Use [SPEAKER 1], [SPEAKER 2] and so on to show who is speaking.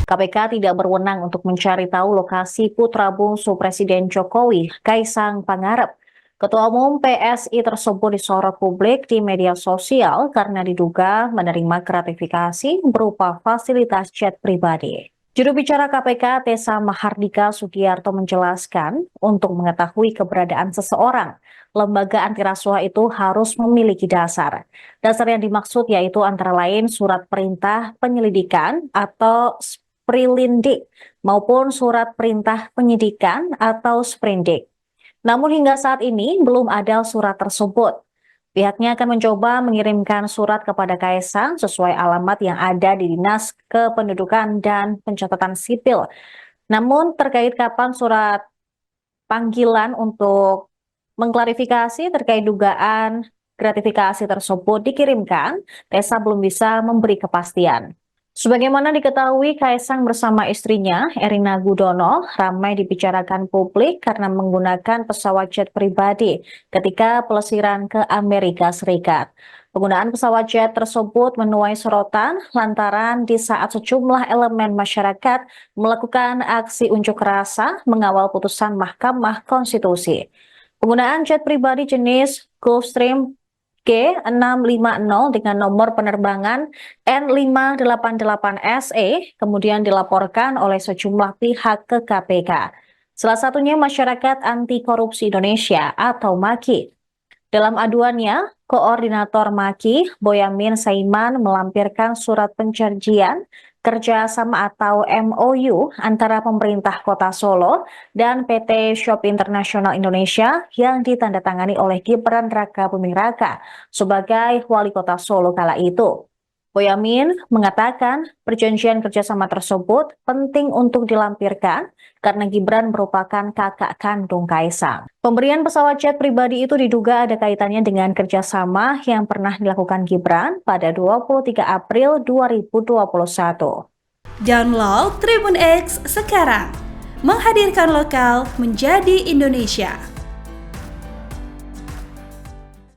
[SPEAKER 1] KPK tidak berwenang untuk mencari tahu lokasi putra bungsu Presiden Jokowi, Kaisang Pangarep. Ketua Umum PSI tersebut disorot publik di media sosial karena diduga menerima gratifikasi berupa fasilitas jet pribadi. Juru bicara KPK Tessa Mahardika Sugiarto menjelaskan, untuk mengetahui keberadaan seseorang, lembaga antirasuah itu harus memiliki dasar. Dasar yang dimaksud yaitu antara lain surat perintah penyelidikan atau Sprindik maupun surat perintah penyidikan atau Sprindik. Namun hingga saat ini belum ada surat tersebut. Pihaknya akan mencoba mengirimkan surat kepada Kaisang sesuai alamat yang ada di Dinas Kependudukan dan Pencatatan Sipil. Namun terkait kapan surat panggilan untuk mengklarifikasi terkait dugaan gratifikasi tersebut dikirimkan, Tessa belum bisa memberi kepastian. Sebagaimana diketahui, Kaisang bersama istrinya, Erina Gudono, ramai dibicarakan publik karena menggunakan pesawat jet pribadi ketika pelesiran ke Amerika Serikat. Penggunaan pesawat jet tersebut menuai sorotan lantaran di saat sejumlah elemen masyarakat melakukan aksi unjuk rasa mengawal putusan Mahkamah Konstitusi. Penggunaan jet pribadi jenis Gulfstream G650 dengan nomor penerbangan N588SE kemudian dilaporkan oleh sejumlah pihak ke KPK. Salah satunya Masyarakat Anti Korupsi Indonesia atau MAKI. Dalam aduannya, Koordinator MAKI, Boyamin Saiman, melampirkan surat penjanjian kerjasama atau MOU antara pemerintah Kota Solo dan PT Shop International Indonesia yang ditandatangani oleh Gibran Rakabuming Raka sebagai Wali Kota Solo kala itu. Boyamin mengatakan perjanjian kerjasama tersebut penting untuk dilampirkan karena Gibran merupakan kakak kandung Kaisang. Pemberian pesawat jet pribadi itu diduga ada kaitannya dengan kerjasama yang pernah dilakukan Gibran pada 23 April 2021.
[SPEAKER 2] Download Tribun X sekarang, menghadirkan lokal menjadi Indonesia.